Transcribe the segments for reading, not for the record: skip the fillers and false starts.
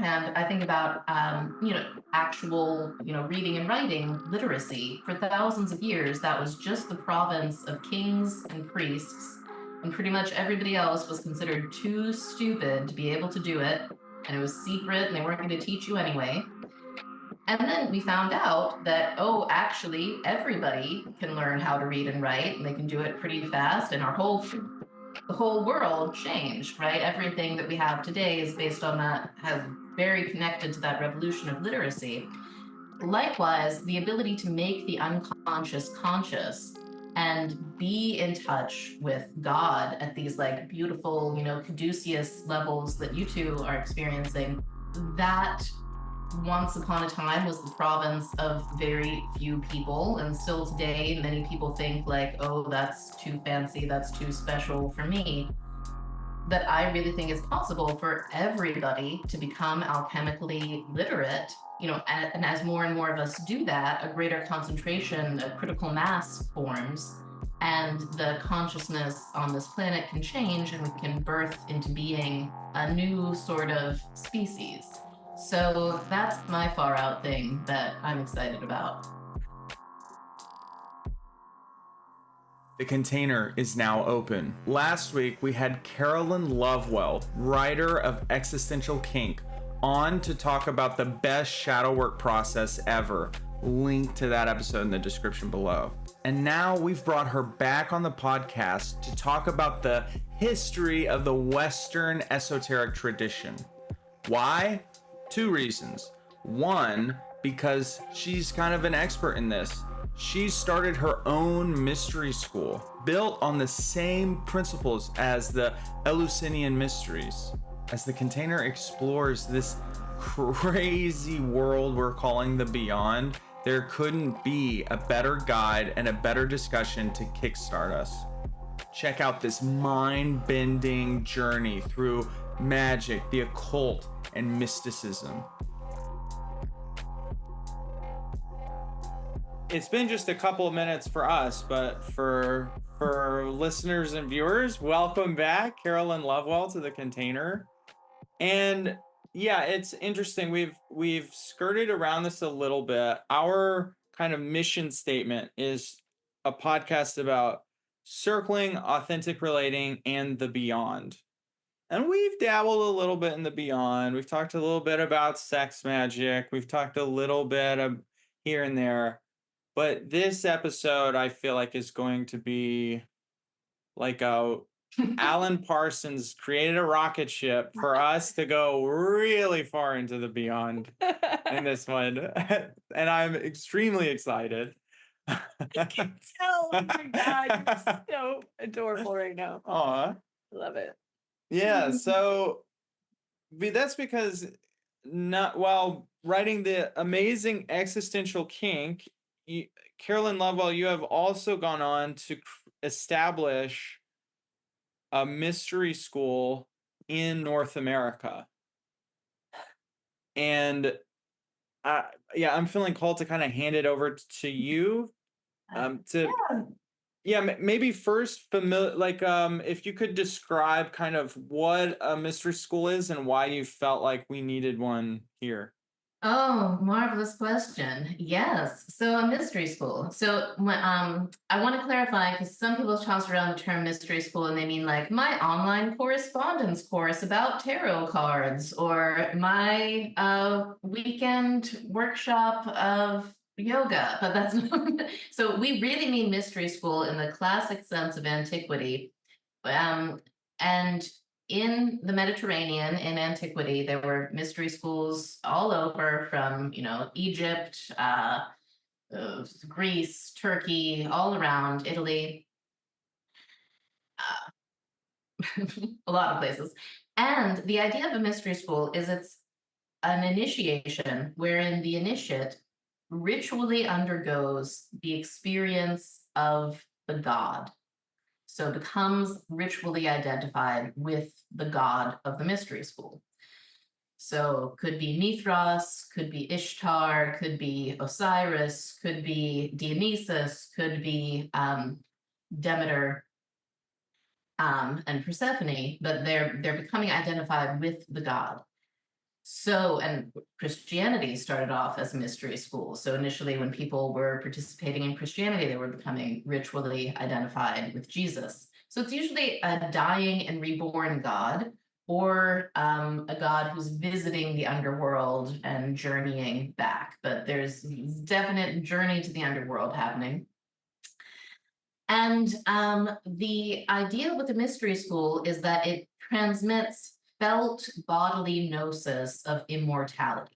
one hand, I think about, actual, reading and writing literacy. For thousands of years, that was just the province of kings and priests, and pretty much everybody else was considered too stupid to be able to do it, and it was secret, and they weren't going to teach you anyway. And then we found out that, oh, actually, everybody can learn how to read and write, and they can do it pretty fast, and the whole world changed, right? Everything that we have today is based on that, has very connected to that revolution of literacy. Likewise, the ability to make the unconscious conscious and be in touch with God at these like beautiful, caduceus levels that you two are experiencing, that once upon a time was the province of very few people, and still today many people think like, oh, that's too fancy, that's too special for me. But I really think it's possible for everybody to become alchemically literate, and as more and more of us do that, a greater concentration, a critical mass forms, and the consciousness on this planet can change, and we can birth into being a new sort of species. So that's my far out thing that I'm excited about. The container is now open. Last week, we had Carolyn Lovewell, writer of Existential Kink, on to talk about the best shadow work process ever. Link to that episode in the description below. And now we've brought her back on the podcast to talk about the history of the Western esoteric tradition. Why? 2 reasons. 1, because she's kind of an expert in this. She started her own mystery school, built on the same principles as the Eleusinian mysteries. As the container explores this crazy world we're calling the beyond, there couldn't be a better guide and a better discussion to kickstart us. Check out this mind-bending journey through magic, the occult, and mysticism. It's been just a couple of minutes for us, but for listeners and viewers, welcome back, Carolyn Lovewell, to the container. And yeah, it's interesting. We've skirted around this a little bit. Our kind of mission statement is a podcast about circling, authentic relating, and the beyond. And we've dabbled a little bit in the beyond. We've talked a little bit about sex magic. We've talked a little bit of here and there. But this episode, I feel like, is going to be like Alan Parsons created a rocket ship for us to go really far into the beyond in this one. And I'm extremely excited. I can tell. Oh my God, you're so adorable right now. Aw. Love it. Yeah, so that's because while writing the amazing Existential Kink, Carolyn Lovewell, you have also gone on to establish a mystery school in North America. And I'm feeling called to kind of hand it over to you. Maybe first if you could describe kind of what a mystery school is and why you felt like we needed one here. Oh, marvelous question. Yes. So a mystery school. So I want to clarify, because some people toss around the term mystery school and they mean like my online correspondence course about tarot cards, or my weekend workshop of yoga, but that's not. So we really mean mystery school in the classic sense of antiquity. And in the Mediterranean, in antiquity, there were mystery schools all over, from, Egypt, Greece, Turkey, all around, Italy, a lot of places. And the idea of a mystery school is it's an initiation wherein the initiate ritually undergoes the experience of the god. So becomes ritually identified with the god of the mystery school. So could be Mithras, could be Ishtar, could be Osiris, could be Dionysus, could be Demeter and Persephone, but they're becoming identified with the god. So, and Christianity started off as a mystery school. So initially, when people were participating in Christianity, they were becoming ritually identified with Jesus. So it's usually a dying and reborn God, or a God who's visiting the underworld and journeying back. But there's definite journey to the underworld happening. And the idea with the mystery school is that it transmits felt bodily gnosis of immortality.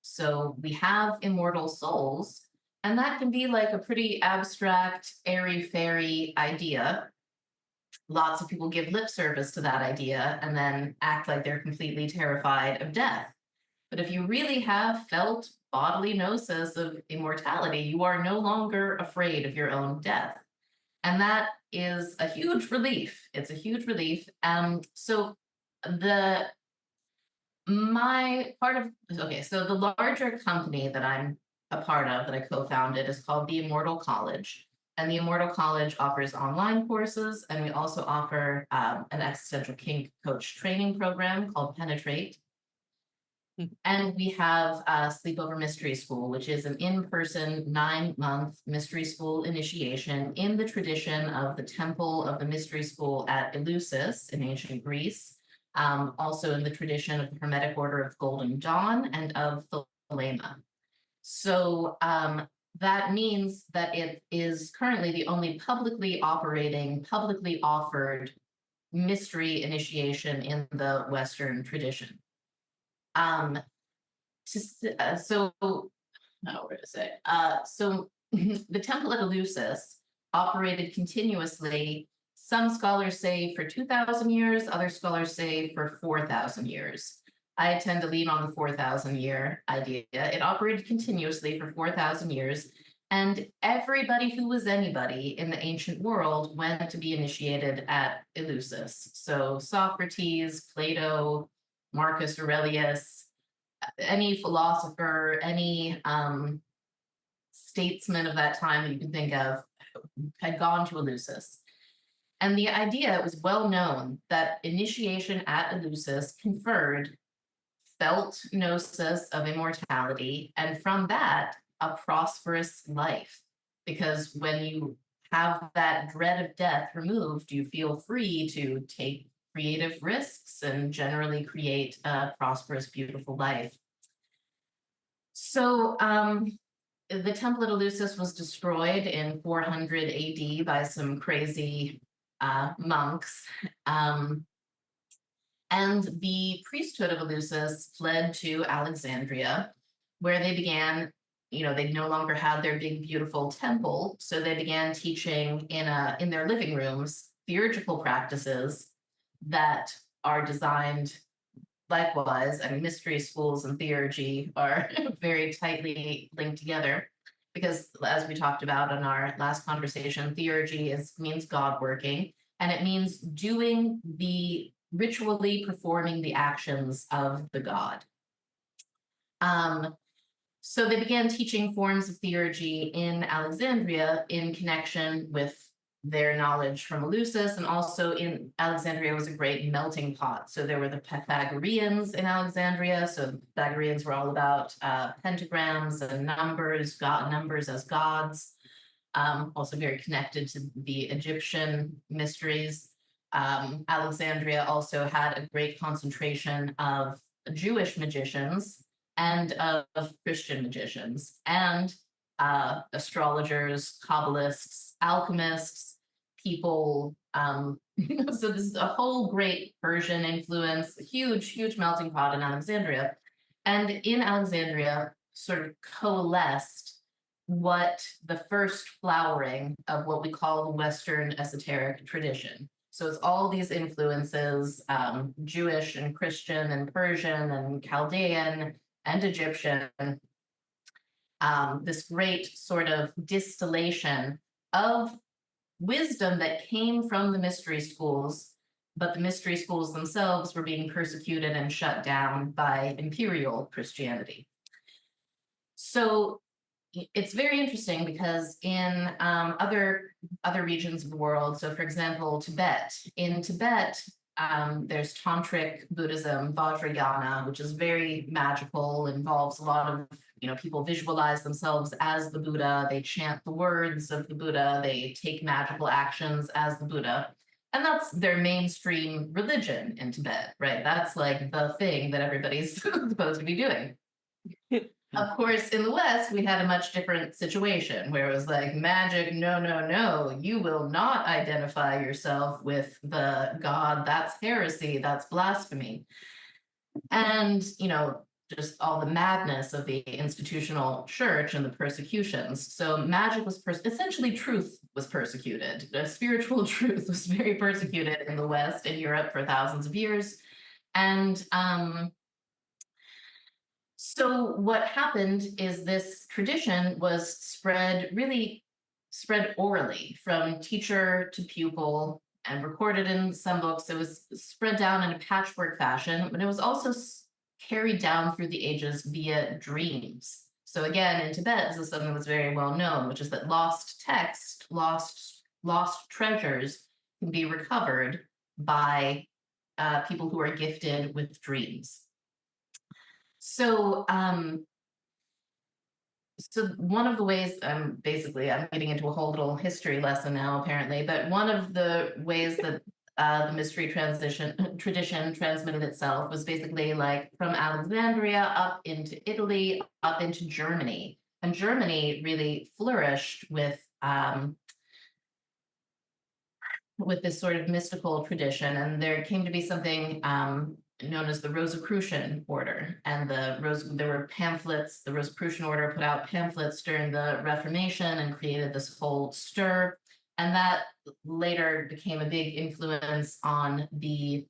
So we have immortal souls, and that can be like a pretty abstract, airy-fairy idea. Lots of people give lip service to that idea and then act like they're completely terrified of death. But if you really have felt bodily gnosis of immortality, you are no longer afraid of your own death. And that is a huge relief. It's a huge relief. So the my part of okay, so the larger company that I'm a part of that I co-founded is called the Immortal College. And the Immortal College offers online courses, and we also offer an existential kink coach training program called Penetrate. And we have Sleepover Mystery School, which is an in-person 9-month mystery school initiation in the tradition of the temple of the mystery school at Eleusis in ancient Greece, also in the tradition of the Hermetic Order of Golden Dawn and of Thelema. So that means that it is currently the only publicly operating, publicly offered mystery initiation in the Western tradition. So, no, where is it? So the temple at Eleusis operated continuously. Some scholars say for 2,000 years, other scholars say for 4,000 years. I tend to lean on the 4,000 year idea. It operated continuously for 4,000 years, and everybody who was anybody in the ancient world went to be initiated at Eleusis. So Socrates, Plato, Marcus Aurelius, any philosopher, any statesman of that time that you can think of had gone to Eleusis. And the idea, it was well known that initiation at Eleusis conferred felt gnosis of immortality, and from that, a prosperous life. Because when you have that dread of death removed, you feel free to take creative risks and generally create a prosperous, beautiful life. So the temple at Eleusis was destroyed in 400 AD by some crazy monks. And the priesthood of Eleusis fled to Alexandria, where they began, they no longer had their big, beautiful temple. So they began teaching in their living rooms theurgical practices that are designed likewise. I mean, mystery schools and theurgy are very tightly linked together because, as we talked about in our last conversation, theurgy means God working, and it means doing ritually performing the actions of the god. So they began teaching forms of theurgy in Alexandria in connection with their knowledge from Eleusis, and also in Alexandria was a great melting pot. So there were the Pythagoreans in Alexandria. So the Pythagoreans were all about pentagrams and numbers as gods. Also very connected to the Egyptian mysteries. Alexandria also had a great concentration of Jewish magicians and of Christian magicians and astrologers, Kabbalists, alchemists, people. So this is a whole great Persian influence, a huge, huge melting pot in Alexandria. And in Alexandria sort of coalesced what the first flowering of what we call the Western esoteric tradition. So it's all these influences, Jewish and Christian and Persian and Chaldean and Egyptian, this great sort of distillation of wisdom that came from the mystery schools, but the mystery schools themselves were being persecuted and shut down by imperial Christianity. So it's very interesting because in other regions of the world, so for example, in Tibet, There's Tantric Buddhism, Vajrayana, which is very magical, involves a lot of, people visualize themselves as the Buddha, they chant the words of the Buddha, they take magical actions as the Buddha. And that's their mainstream religion in Tibet, right? That's like the thing that everybody's supposed to be doing. Of course, in the West, we had a much different situation where it was like, magic, no, no, no, you will not identify yourself with the God. That's heresy, that's blasphemy. And, just all the madness of the institutional church and the persecutions. So magic was, essentially truth was persecuted. The spiritual truth was very persecuted in the West and Europe for thousands of years. And so what happened is this tradition was spread orally from teacher to pupil and recorded in some books. It was spread down in a patchwork fashion, but it was also carried down through the ages via dreams. So again, in Tibet, this is something that's very well known, which is that lost text, lost treasures can be recovered by people who are gifted with dreams. So, so one of the ways, I'm getting into a whole little history lesson now, apparently, but one of the ways that the mystery tradition transmitted itself was basically like from Alexandria up into Italy, up into Germany. And Germany really flourished with this sort of mystical tradition. And there came to be something known as the Rosicrucian order. And there were pamphlets, the Rosicrucian order put out pamphlets during the Reformation and created this whole stir. And that later became a big influence on the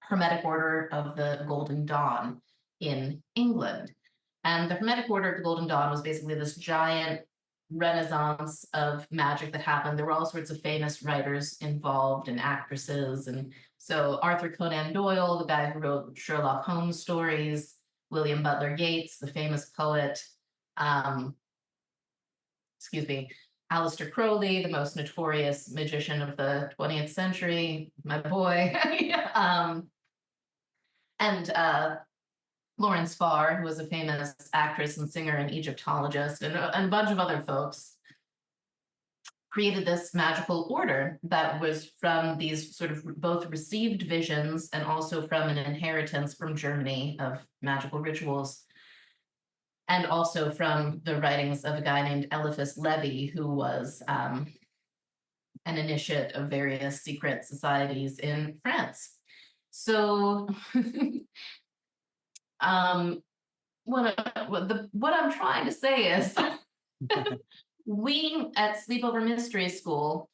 Hermetic order of the Golden Dawn in England. And the Hermetic order of the Golden Dawn was basically this giant renaissance of magic that happened. There were all sorts of famous writers involved and actresses. And so Arthur Conan Doyle, the guy who wrote Sherlock Holmes stories, William Butler Yeats, the famous poet, Aleister Crowley, the most notorious magician of the 20th century, my boy, and Lawrence Farr, who was a famous actress and singer and Egyptologist, and a bunch of other folks, created this magical order that was from these sort of both received visions and also from an inheritance from Germany of magical rituals, and also from the writings of a guy named Eliphas Levi, who was an initiate of various secret societies in France. So what I'm trying to say is we at Sleepover Mystery School,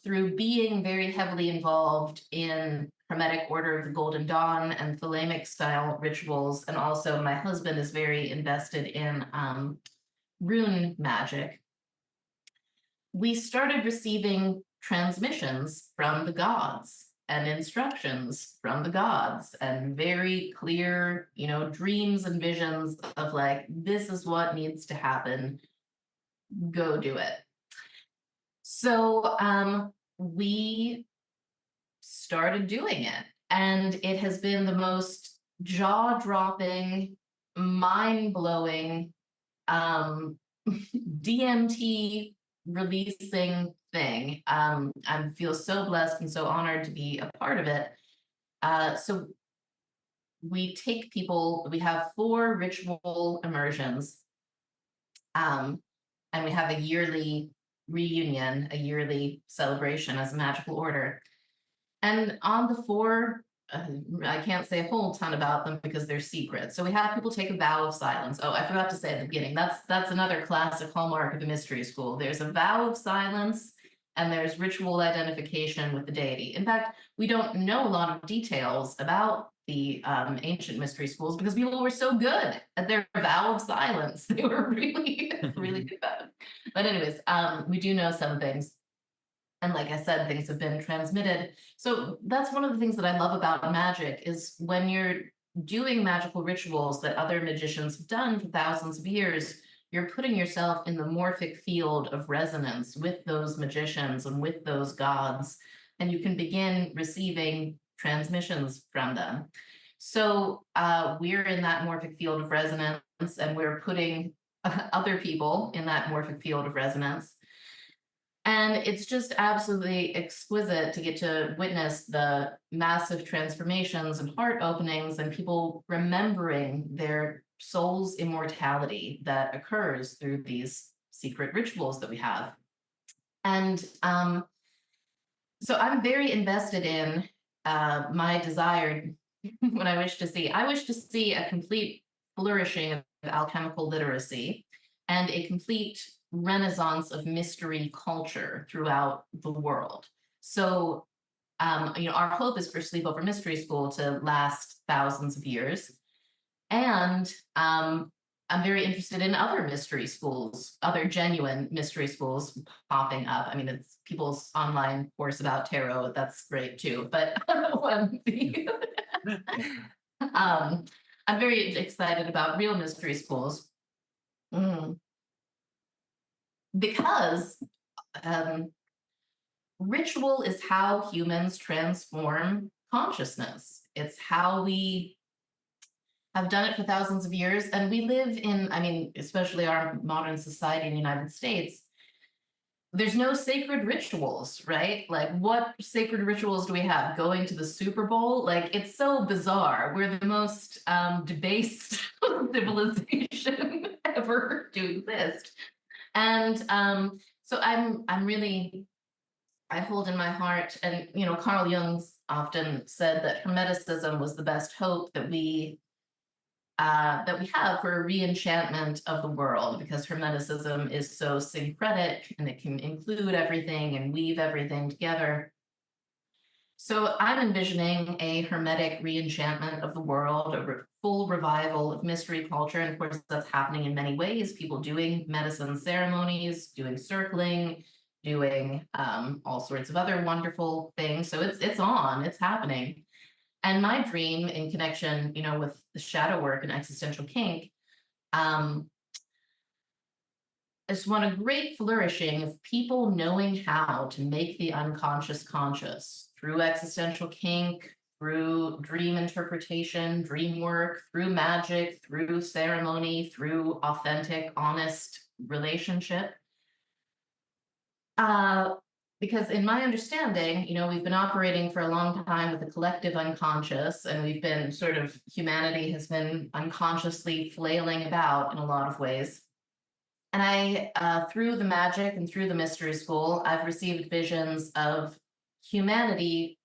through being very heavily involved in Hermetic Order of the Golden Dawn and Thelemic style rituals, and also my husband is very invested in rune magic, we started receiving transmissions from the gods and instructions from the gods and very clear, dreams and visions of like, this is what needs to happen, go do it. So we started doing it, and it has been the most jaw-dropping, mind-blowing, DMT releasing thing. I feel so blessed and so honored to be a part of it. So we take people, we have 4 ritual immersions, and we have a yearly reunion, a yearly celebration as a magical order. And on the 4, I can't say a whole ton about them because they're secret. So we have people take a vow of silence. Oh, I forgot to say at the beginning, that's another classic hallmark of the mystery school. There's a vow of silence and there's ritual identification with the deity. In fact, we don't know a lot of details about the ancient mystery schools because people were so good at their vow of silence. They were really, really good at it. But anyways, we do know some things. And like I said, things have been transmitted. So that's one of the things that I love about magic is when you're doing magical rituals that other magicians have done for thousands of years, you're putting yourself in the morphic field of resonance with those magicians and with those gods. and you can begin receiving transmissions from them. So we're in that morphic field of resonance, and we're putting other people in that morphic field of resonance. And it's just absolutely exquisite to get to witness the massive transformations and heart openings and people remembering their soul's immortality that occurs through these secret rituals that we have. And so I'm very invested in my desired, what I wish to see. I wish to see a complete flourishing of alchemical literacy and a complete renaissance of mystery culture throughout the world. So, our hope is for Sleepover Mystery School to last thousands of years. And I'm very interested in other mystery schools, other genuine mystery schools popping up. I mean, it's people's online course about tarot. That's great too. But I'm very excited about real mystery schools. Because ritual is how humans transform consciousness. It's how we have done it for thousands of years. And we live in, I mean, especially our modern society in the United States, there's no sacred rituals, right? Like, what sacred rituals do we have? Going to the Super Bowl? Like, it's so bizarre. We're the most debased civilization ever to exist. And so I'm really, I hold in my heart, and Carl Jung's often said that Hermeticism was the best hope that we have for a re-enchantment of the world, because Hermeticism is so syncretic and it can include everything and weave everything together. So I'm envisioning a Hermetic re-enchantment of the world, a full revival of mystery culture. And of course, that's happening in many ways. People doing medicine ceremonies, doing circling, doing all sorts of other wonderful things. So it's happening. And my dream in connection, with the shadow work and existential kink, is one a great flourishing of people knowing how to make the unconscious conscious through existential kink, through dream interpretation, dream work, through magic, through ceremony, through authentic, honest relationship. Because in my understanding, we've been operating for a long time with the collective unconscious, and we've been humanity has been unconsciously flailing about in a lot of ways. And I, through the magic and through the mystery school, I've received visions of humanity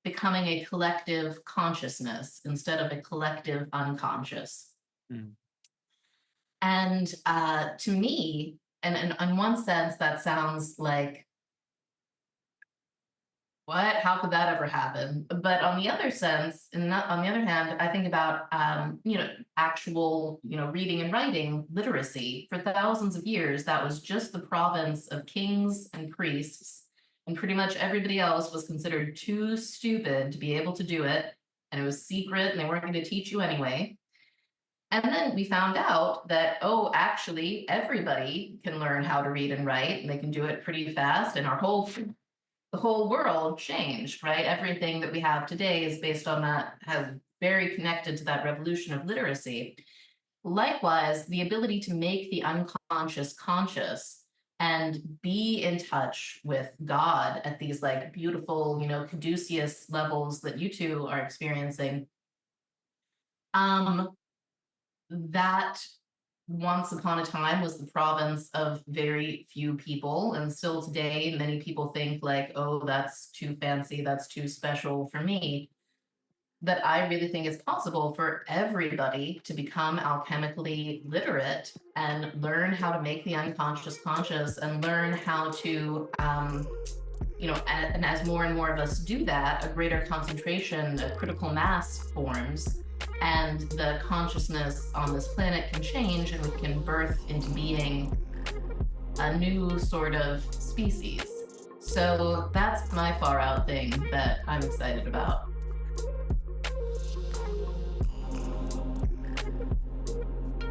becoming a collective consciousness instead of a collective unconscious. Mm. And to me, and in one sense, that sounds like, what? How could that ever happen? But on the other sense, and on the other hand, I think about actual reading and writing literacy. For thousands of years, that was just the province of kings and priests, and pretty much everybody else was considered too stupid to be able to do it, and it was secret, and they weren't going to teach you anyway. And then we found out that, actually, everybody can learn how to read and write, and they can do it pretty fast. And the whole world changed, right? Everything that we have today is based on that, has very connected to that revolution of literacy. Likewise, the ability to make the unconscious conscious and be in touch with God at these beautiful, caduceus levels that you two are experiencing. That once upon a time was the province of very few people, and still today many people think that's too fancy, that's too special for me. But I really think it's possible for everybody to become alchemically literate and learn how to make the unconscious conscious, and learn how to and as more and more of us do that, a greater concentration, a critical mass forms, and the consciousness on this planet can change, and we can birth into being a new sort of species. So that's my far out thing that I'm excited about.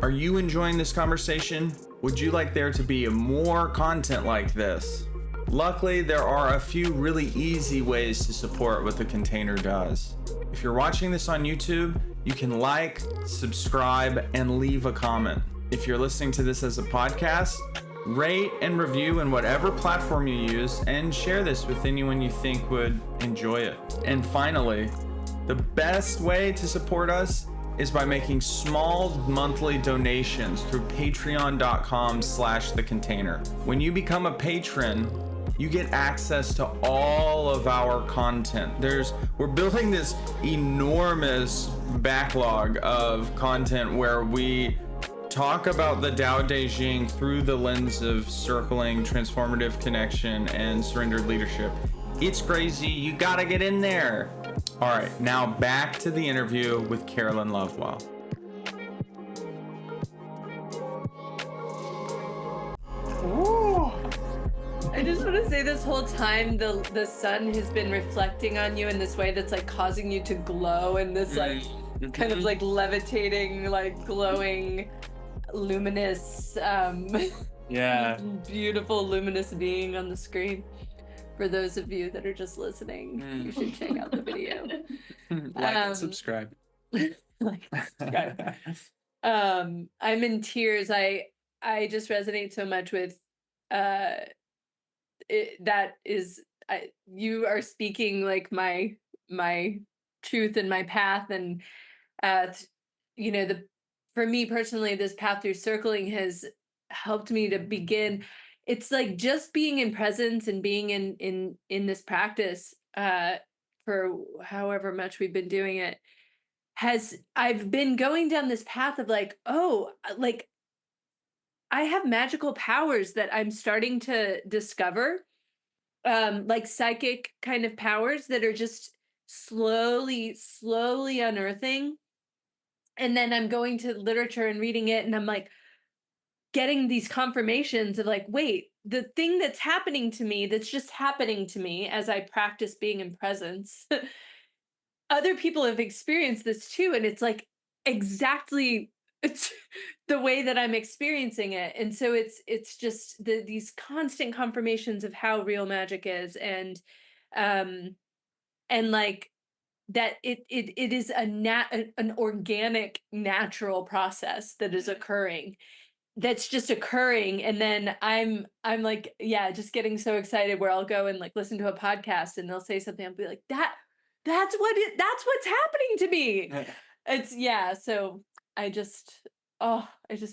Are you enjoying this conversation? Would you like there to be more content like this? Luckily, there are a few really easy ways to support what the container does. If you're watching this on YouTube, you can like, subscribe, and leave a comment. If you're listening to this as a podcast, rate and review in whatever platform you use, and share this with anyone you think would enjoy it. And finally, the best way to support us is by making small monthly donations through patreon.com/thecontainer. When you become a patron, you get access to all of our content. We're building this enormous backlog of content where we talk about the Tao Te Ching through the lens of circling, transformative connection, and surrendered leadership. It's crazy. You gotta get in there. All right, now back to the interview with Carolyn Lovewell. Ooh. I just want to say, this whole time the sun has been reflecting on you in this way that's like causing you to glow in this like kind of like levitating, like glowing, luminous, Yeah. beautiful luminous being on the screen. For those of you that are just listening, you should check out the video. Like and subscribe. Like and subscribe. I'm in tears. I just resonate so much with you are speaking like my truth and my path, and for me personally, this path through circling has helped me to begin. It's like just being in presence and being in this practice for however much we've been doing it, I've been going down this path of like, oh, like I have magical powers that I'm starting to discover, like psychic kind of powers that are just slowly unearthing. And then I'm going to literature and reading it, and I'm like getting these confirmations of like, wait, the thing that's happening to me, that's just happening to me as I practice being in presence, other people have experienced this too. And it's like exactly the way that I'm experiencing it. And so it's just these constant confirmations of how real magic is, and like that it is an organic, natural process that is occurring, that's just occurring. And then I'm like, yeah, just getting so excited where I'll go and like listen to a podcast and they'll say something, I'll be like, that's what's happening to me. It's so I just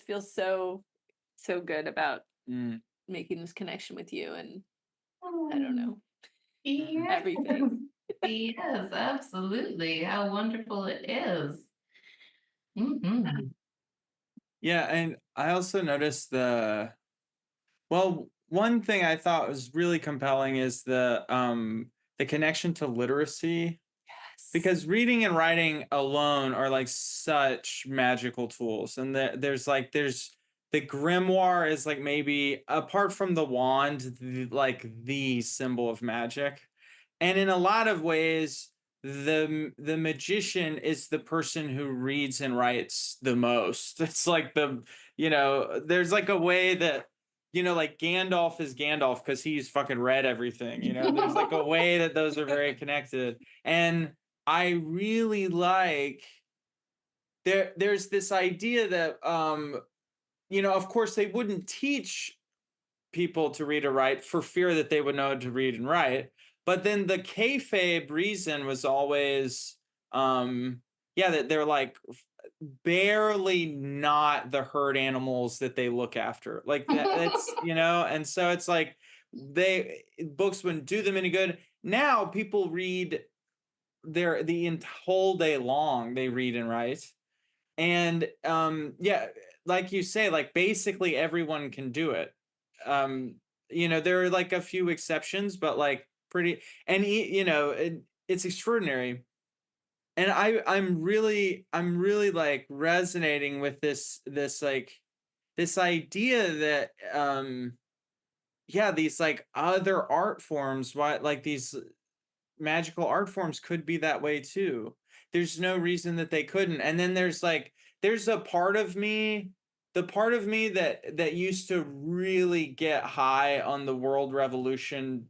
feel so good about making this connection with you, and I don't know, everything. Yes, absolutely. How wonderful it is. Mm-hmm. Yeah, and I also noticed one thing I thought was really compelling is the connection to literacy. Yes. Because reading and writing alone are like such magical tools. And there's the grimoire is like, maybe apart from the wand, the symbol of magic. And in a lot of ways, the magician is the person who reads and writes the most. It's like there's like a way that, like Gandalf is Gandalf because he's fucking read everything. There's like a way that those are very connected. And I really like there's this idea that of course they wouldn't teach people to read or write for fear that they would know how to read and write. But then the kayfabe reason was always, that they're like barely not the herd animals that they look after. Like that's, and so it's like books wouldn't do them any good. Now people read the whole day long, they read and write. And like you say, like basically everyone can do it. There are like a few exceptions, but like pretty, and it's extraordinary. And I'm really like resonating with this idea that these like other art forms, these magical art forms could be that way too. There's no reason that they couldn't. And then there's a part of me the part of me that used to really get high on the world revolution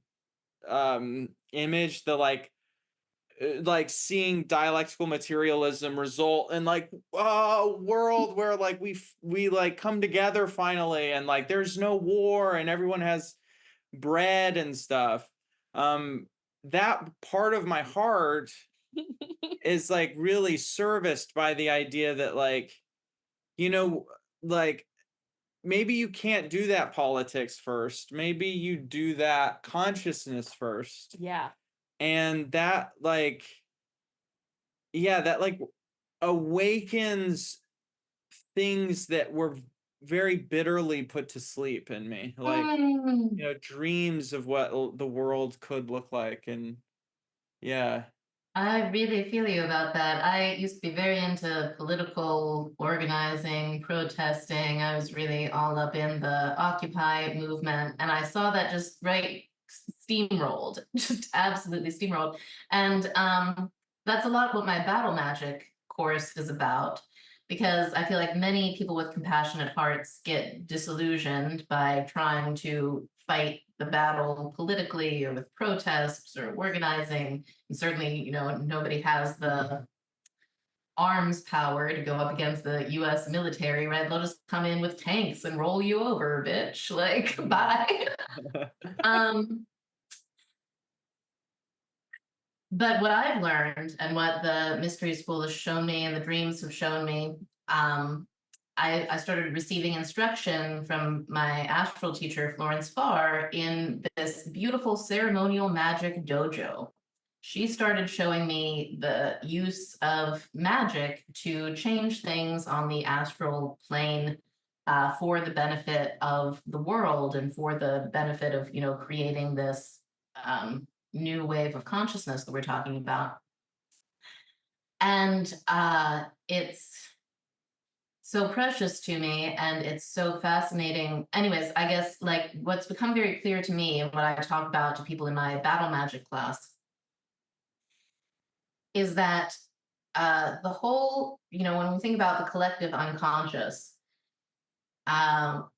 image, the like seeing dialectical materialism result in like a world where like we like come together finally, and like there's no war and everyone has bread and stuff. That part of my heart is like really serviced by the idea that like, you know, like maybe you can't do that politics first. Maybe you do that consciousness first. Yeah. And that like, yeah, that like awakens things that were very bitterly put to sleep in me. Like, you know, dreams of what the world could look like. And yeah. I really feel you about that. I used to be very into political organizing, protesting. I was really all up in the Occupy movement, and I saw that just steamrolled, just absolutely steamrolled. And that's a lot what my battle magic course is about, because I feel like many people with compassionate hearts get disillusioned by trying to fight the battle politically or with protests or organizing. And certainly, you know, nobody has the arms power to go up against the US military, right? They'll just come in with tanks and roll you over, bitch. Like, bye. But what I've learned and what the mystery school has shown me and the dreams have shown me, I started receiving instruction from my astral teacher, Florence Farr, in this beautiful ceremonial magic dojo. She started showing me the use of magic to change things on the astral plane, for the benefit of the world and for the benefit of, you know, creating this new wave of consciousness that we're talking about. And it's so precious to me, and it's so fascinating. Anyways, I guess like what's become very clear to me and what I talk about to people in my battle magic class is that the whole, you know, when we think about the collective unconscious, um,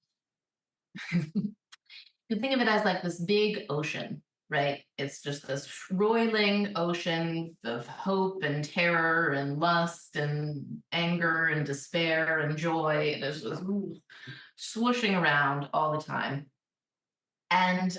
you think of it as like this big ocean, right? It's just this roiling ocean of hope and terror and lust and anger and despair and joy. There's this swooshing around all the time. And,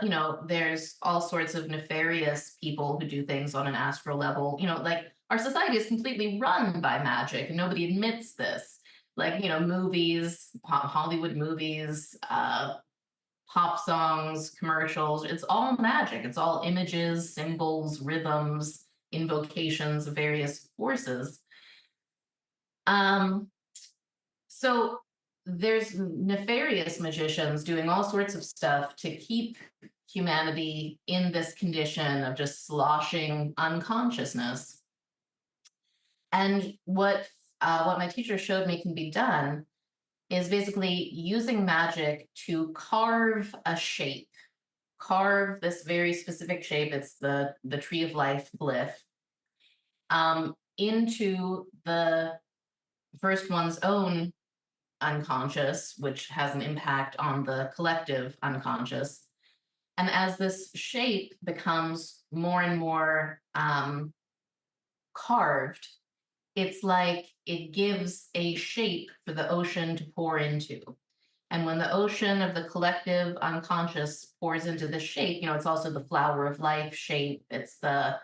you know, there's all sorts of nefarious people who do things on an astral level. You know, like our society is completely run by magic, and nobody admits this. Like, you know, movies, Hollywood movies, pop songs, commercials. It's all magic. It's all images, symbols, rhythms, invocations of various forces. So there's nefarious magicians doing all sorts of stuff to keep humanity in this condition of just sloshing unconsciousness. And what my teacher showed me can be done is basically using magic to carve a shape, carve this very specific shape. It's the tree of life glyph, into the first one's own unconscious, which has an impact on the collective unconscious. And as this shape becomes more and more carved, it's like it gives a shape for the ocean to pour into. And when the ocean of the collective unconscious pours into this shape, you know, it's also the flower of life shape. It's the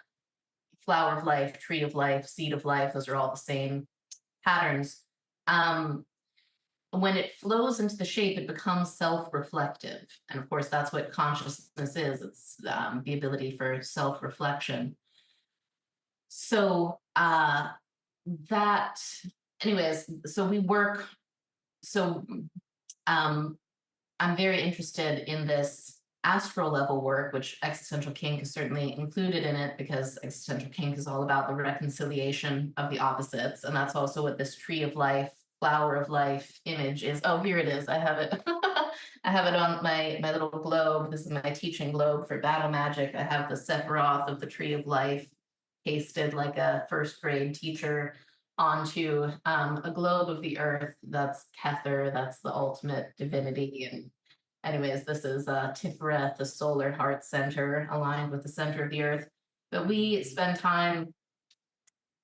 flower of life, tree of life, seed of life. Those are all the same patterns. When it flows into the shape, it becomes self-reflective. And of course, that's what consciousness is. It's the ability for self-reflection. So that, anyways, so we work, so I'm very interested in this astral level work, which existential kink is certainly included in it, because existential kink is all about the reconciliation of the opposites. And that's also what this tree of life, flower of life image is. Oh, here it is. I have it. I have it on my little globe. This is my teaching globe for battle magic. I have the Sephiroth of the tree of life pasted like a first grade teacher onto a globe of the earth. That's Kether, that's the ultimate divinity. And anyways, this is Tiferet, the solar heart center, aligned with the center of the earth. But we spend time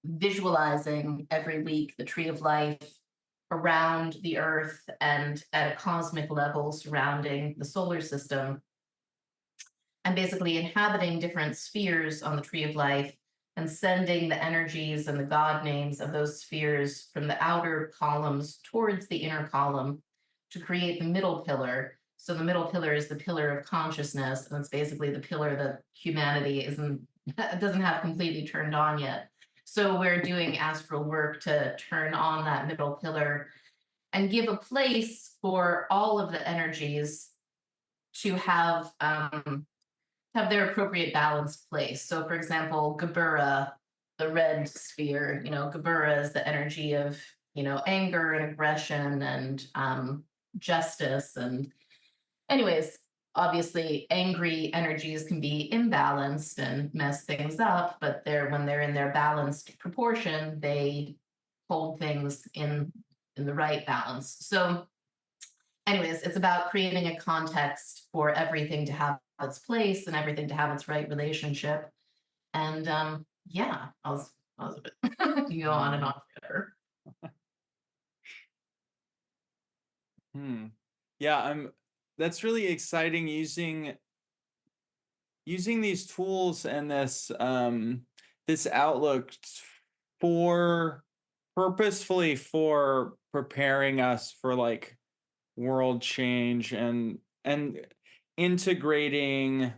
visualizing every week the tree of life around the earth and at a cosmic level surrounding the solar system, and basically inhabiting different spheres on the tree of life and sending the energies and the god names of those spheres from the outer columns towards the inner column to create the middle pillar. So the middle pillar is the pillar of consciousness, and it's basically the pillar that humanity doesn't have completely turned on yet. So we're doing astral work to turn on that middle pillar and give a place for all of the energies to have their appropriate balanced place. So, for example, Gebura, the red sphere, Gebura is the energy of, anger and aggression and justice. And, anyways, obviously, angry energies can be imbalanced and mess things up, but when they're in their balanced proportion, they hold things in the right balance. So, anyways, it's about creating a context for everything to have its place and everything to have its right relationship. And yeah, you go on and on forever. Yeah, that's really exciting using these tools and this outlook for purposefully for preparing us for like world change and integrating.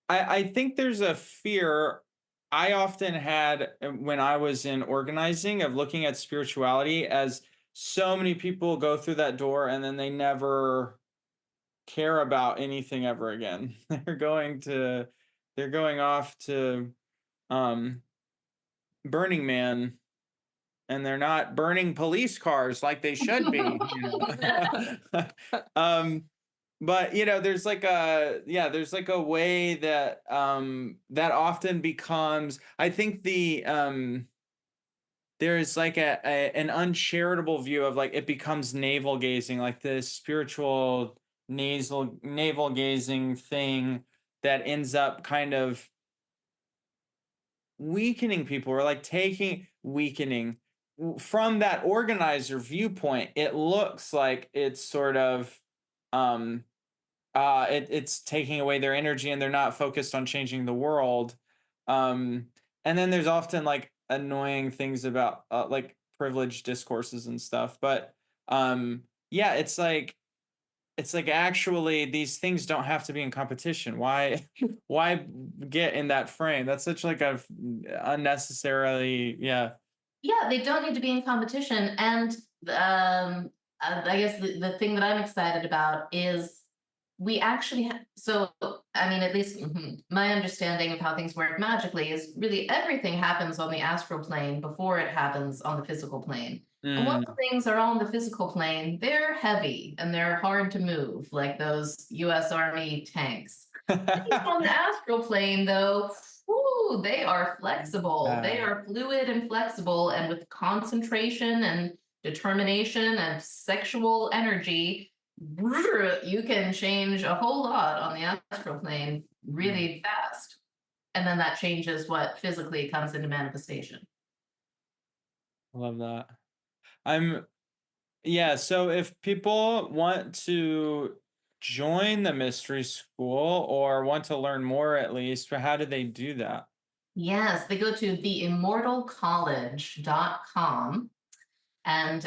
I think there's a fear I often had when I was in organizing of looking at spirituality as so many people go through that door and then they never care about anything ever again. They're going off to Burning Man, and they're not burning police cars like they should be. But there's like a way that that often becomes, I think, there's like an uncharitable view of like it becomes navel gazing, like this spiritual navel gazing thing that ends up kind of weakening people, or like weakening from that organizer viewpoint. It looks like it's sort of it's taking away their energy and they're not focused on changing the world. And then there's often like annoying things about like privileged discourses and stuff. But yeah, it's like actually these things don't have to be in competition. Why get in that frame? That's such like a unnecessarily, yeah. Yeah, they don't need to be in competition. And I guess the thing that I'm excited about is we actually so I mean, at least my understanding of how things work magically is really everything happens on the astral plane before it happens on the physical plane. And once things are on the physical plane, they're heavy and they're hard to move, like those US Army tanks. Things on the astral plane, though, ooh, they are flexible. They are fluid and flexible, and with concentration and determination and sexual energy, you can change a whole lot on the astral plane really fast. And then that changes what physically comes into manifestation. I love that. So if people want to join the mystery school or want to learn more, at least, how do they do that? Yes, they go to theimmortalcollege.com. And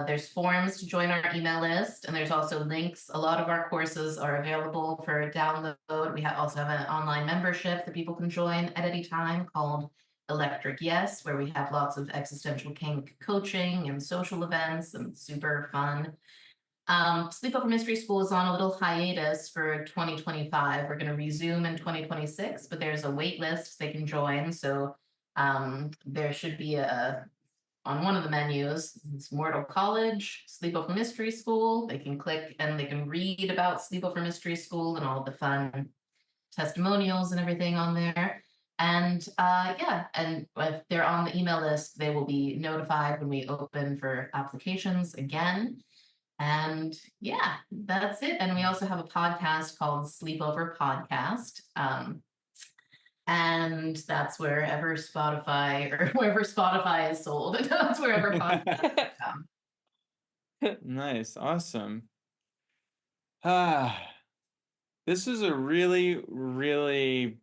there's forms to join our email list, and there's also links. A lot of our courses are available for download. We also have an online membership that people can join at any time called Electric Yes, where we have lots of existential kink coaching and social events and super fun. Sleepover Mystery School is on a little hiatus for 2025. We're going to resume in 2026, but there's a wait list they can join. So there should be on one of the menus, it's Mortal College, Sleepover Mystery School. They can click and they can read about Sleepover Mystery School and all the fun testimonials and everything on there. And yeah, and if they're on the email list, they will be notified when we open for applications again. And yeah, that's it. And we also have a podcast called Sleepover Podcast. And that's wherever Spotify or wherever Spotify is sold. That's wherever podcasts come. Nice. Awesome. This is a really, really,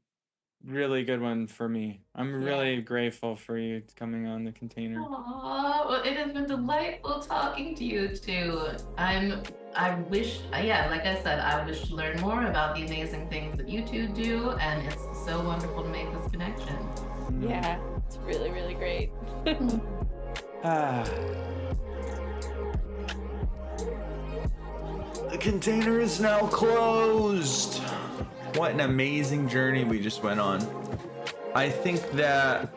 really good one for me. I'm really grateful for you coming on the container. Aw, well, it has been delightful talking to you too. I wish, yeah, like I said, I wish to learn more about the amazing things that you two do, and it's so wonderful to make this connection. Yeah, it's really, really great. The container is now closed. What an amazing journey we just went on. I think that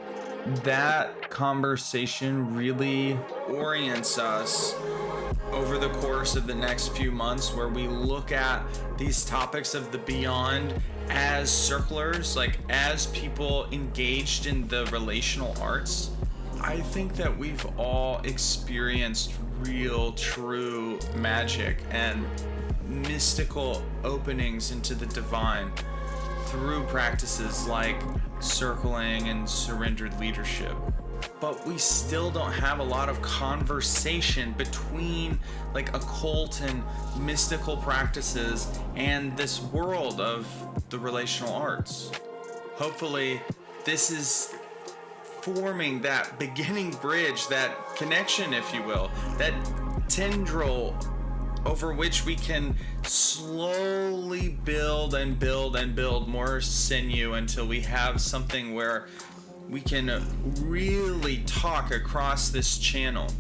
conversation really orients us over the course of the next few months, where we look at these topics of the beyond as circlers, like as people engaged in the relational arts. I think that we've all experienced real, true magic and mystical openings into the divine through practices like circling and surrendered leadership. But we still don't have a lot of conversation between like occult and mystical practices and this world of the relational arts. Hopefully, this is forming that beginning bridge, that connection, if you will, that tendril over which we can slowly build and build and build more sinew until we have something where we can really talk across this channel.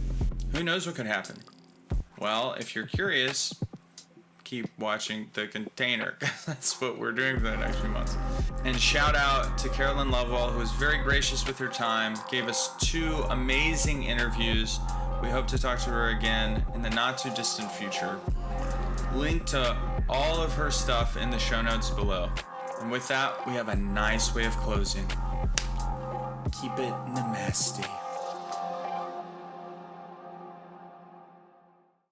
Who knows what could happen? Well, if you're curious, keep watching the container, because that's what we're doing for the next few months. And shout out to Carolyn Lovewell, who was very gracious with her time, gave us 2 amazing interviews. We hope to talk to her again in the not too distant future. Link to all of her stuff in the show notes below. And with that, we have a nice way of closing. Keep it namaste.